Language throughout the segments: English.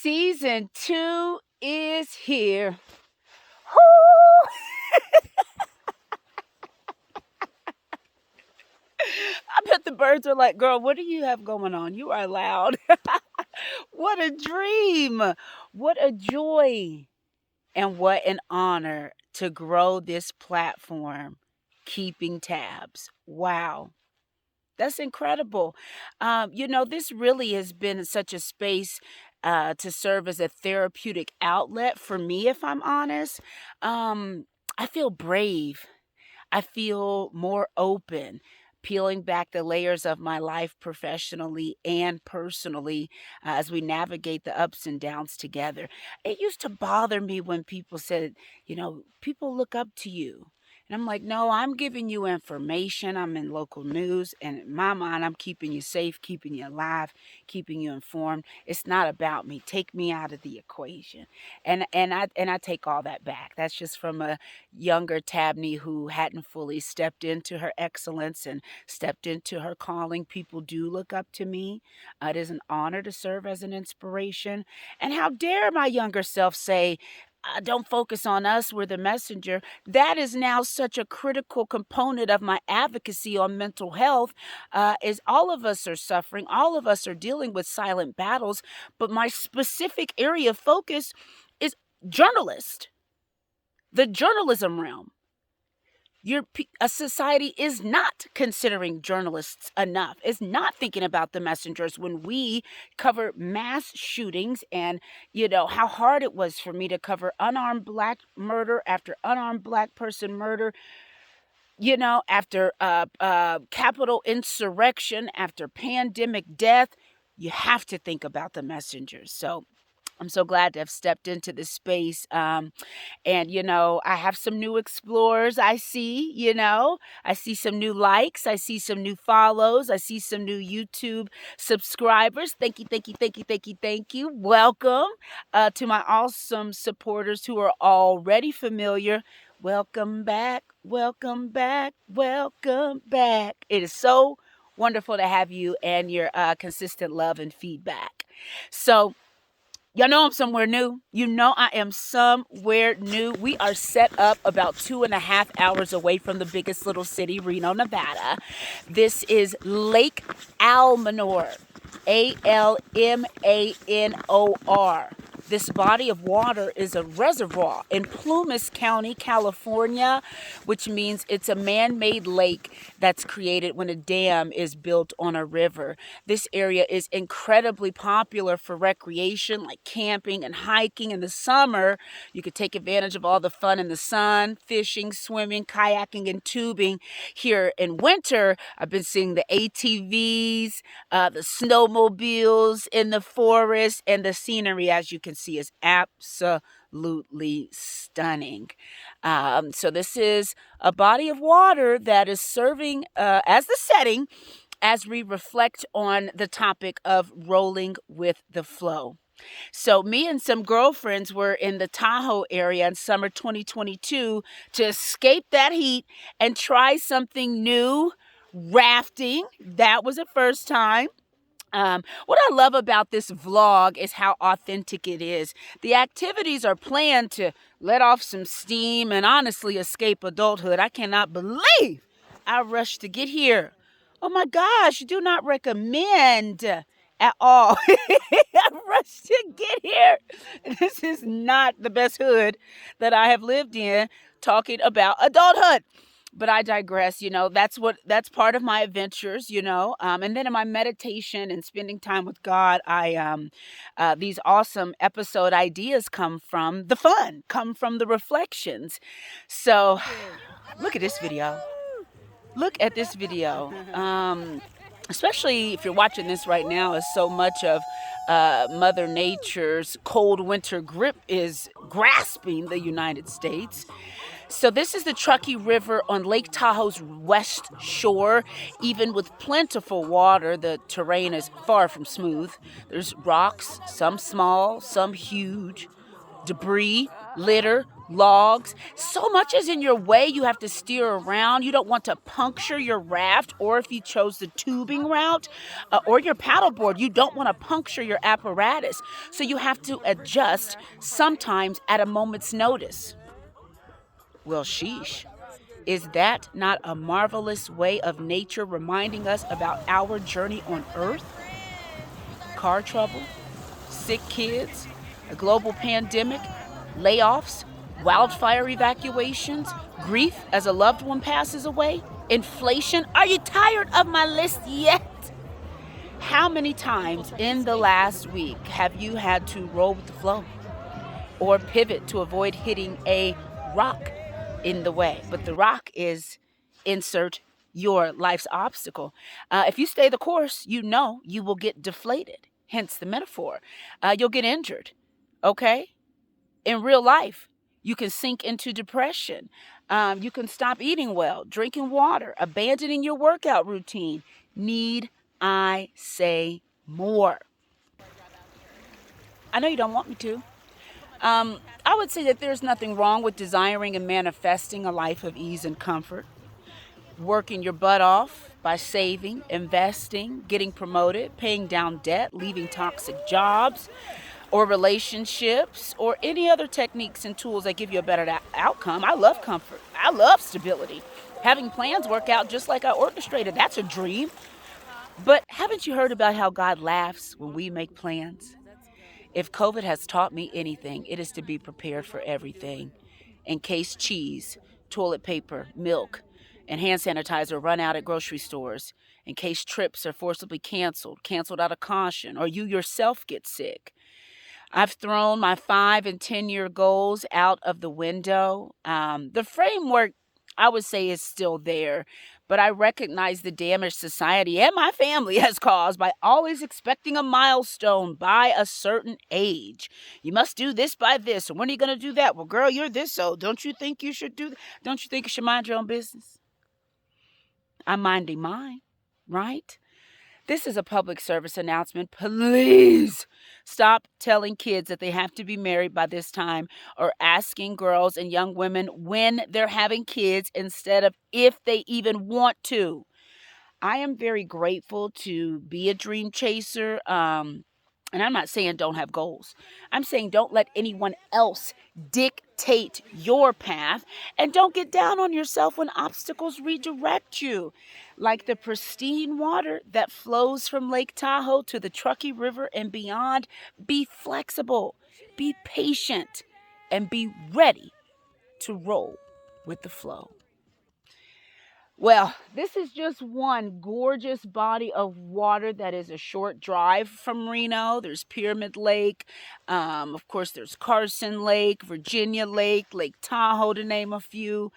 Season 2 is here. Woo! I bet the birds are like, girl, what do you have going on? You are loud. What a dream. What a joy. And what an honor to grow this platform, Keeping Tabs. Wow. That's incredible. This really has been such a space to serve as a therapeutic outlet for me, if I'm honest. I feel brave. I feel more open, peeling back the layers of my life professionally and personally as we navigate the ups and downs together. It used to bother me when people said, people look up to you. And I'm like, no, I'm giving you information. I'm in local news. And in my mind, I'm keeping you safe, keeping you alive, keeping you informed. It's not about me. Take me out of the equation. And I take all that back. That's just from a younger Tabnie who hadn't fully stepped into her excellence and stepped into her calling. People do look up to me. It is an honor to serve as an inspiration. And how dare my younger self say, don't focus on us, we're the messenger. That is now such a critical component of my advocacy on mental health, is all of us are suffering, all of us are dealing with silent battles, but my specific area of focus is journalist, the journalism realm. A society is not considering journalists enough, is not thinking about the messengers when we cover mass shootings and, how hard it was for me to cover unarmed Black murder after unarmed Black person murder, after Capitol insurrection, after pandemic death. You have to think about the messengers. So I'm so glad to have stepped into this space. And, I have some new explorers I see, I see some new likes. I see some new follows. I see some new YouTube subscribers. Thank you, thank you, thank you, thank you, thank you. Welcome to my awesome supporters who are already familiar. Welcome back, welcome back, welcome back. It is so wonderful to have you and your consistent love and feedback. So, y'all know I'm somewhere new. I am somewhere new. We are set up about 2.5 hours away from the biggest little city, Reno, Nevada. This is Lake Almanor, Almanor. This body of water is a reservoir in Plumas County, California, which means it's a man-made lake that's created when a dam is built on a river. This area is incredibly popular for recreation, like camping and hiking. In the summer, you could take advantage of all the fun in the sun, fishing, swimming, kayaking, and tubing. Here in winter, I've been seeing the ATVs, the snowmobiles in the forest, and the scenery, as you can see, is absolutely stunning. So this is a body of water that is serving as the setting as we reflect on the topic of rolling with the flow. So me and some girlfriends were in the Tahoe area in summer 2022 to escape that heat and try something new, rafting. That was the first time. What I love about this vlog is how authentic it is. The activities are planned to let off some steam and honestly escape adulthood. I cannot believe I rushed to get here. Oh my gosh, do not recommend at all. I rushed to get here. This is not the best hood that I have lived in talking about adulthood. But I digress, that's part of my adventures, and then in my meditation and spending time with God, these awesome episode ideas come from the fun, come from the reflections. So look at this video. Look at this video. Especially if you're watching this right now, as so much of Mother Nature's cold winter grip is grasping the United States. So this is the Truckee River on Lake Tahoe's west shore. Even with plentiful water, the terrain is far from smooth. There's rocks, some small, some huge, debris, litter, logs. So much is in your way, you have to steer around. You don't want to puncture your raft, or if you chose the tubing route or your paddleboard, you don't want to puncture your apparatus. So you have to adjust sometimes at a moment's notice. Well, sheesh. Is that not a marvelous way of nature reminding us about our journey on Earth? Car trouble, sick kids, a global pandemic, layoffs, wildfire evacuations, grief as a loved one passes away, inflation. Are you tired of my list yet? How many times in the last week have you had to roll with the flow or pivot to avoid hitting a rock in the way? But the rock is insert your life's obstacle. If you stay the course, you know you will get deflated, hence the metaphor. You'll get injured, okay? In real life, you can sink into depression. You can stop eating well, drinking water, abandoning your workout routine. Need I say more? I know you don't want me to. I would say that there's nothing wrong with desiring and manifesting a life of ease and comfort, working your butt off by saving, investing, getting promoted, paying down debt, leaving toxic jobs or relationships, or any other techniques and tools that give you a better outcome. I love comfort. I love stability. Having plans work out just like I orchestrated, that's a dream. But haven't you heard about how God laughs when we make plans? If COVID has taught me anything, it is to be prepared for everything. In case cheese, toilet paper, milk, and hand sanitizer run out at grocery stores. In case trips are forcibly canceled out of caution, or you yourself get sick. I've thrown my 5 and 10 year goals out of the window. The framework, I would say, is still there, but I recognize the damage society and my family has caused by always expecting a milestone by a certain age. You must do this by this, and when are you going to do that? Well, girl, you're this old. Don't you think you should do that? Don't you think you should mind your own business? I'm minding mine, right? This is a public service announcement. Please stop telling kids that they have to be married by this time, or asking girls and young women when they're having kids instead of if they even want to. I am very grateful to be a dream chaser. And I'm not saying don't have goals. I'm saying don't let anyone else dictate your path, and don't get down on yourself when obstacles redirect you. Like the pristine water that flows from Lake Tahoe to the Truckee River and beyond, be flexible, be patient, and be ready to roll with the flow. Well, this is just one gorgeous body of water that is a short drive from Reno. There's Pyramid Lake. Of course, there's Carson Lake, Virginia Lake, Lake Tahoe, to name a few.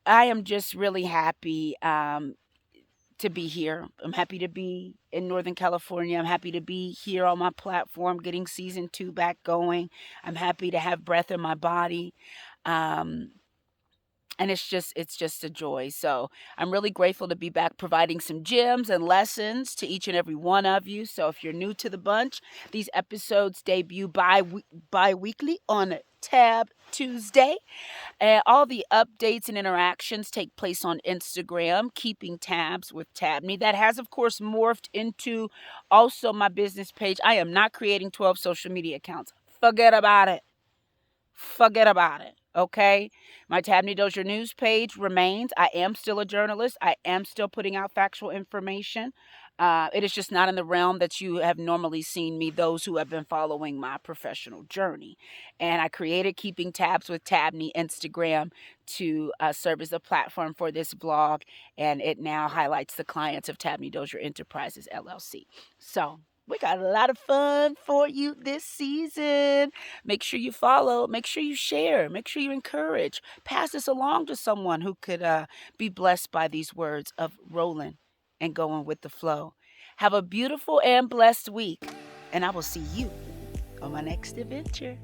I am just really happy to be here. I'm happy to be in Northern California. I'm happy to be here on my platform, getting season 2 back going. I'm happy to have breath in my body. And it's just a joy. So I'm really grateful to be back providing some gems and lessons to each and every one of you. So if you're new to the bunch, these episodes debut bi-weekly on Tab Tuesday. And all the updates and interactions take place on Instagram, keeping tabs with Tabnie. That has, of course, morphed into also my business page. I am not creating 12 social media accounts. Forget about it. Forget about it. Okay. My Tabnie Dozier news page remains. I am still a journalist. I am still putting out factual information. It is just not in the realm that you have normally seen me, those who have been following my professional journey. And I created Keeping Tabs with Tabnie Instagram to serve as a platform for this blog. And it now highlights the clients of Tabnie Dozier Enterprises, LLC. So we got a lot of fun for you this season. Make sure you follow. Make sure you share. Make sure you encourage. Pass this along to someone who could be blessed by these words of rolling and going with the flow. Have a beautiful and blessed week, and I will see you on my next adventure.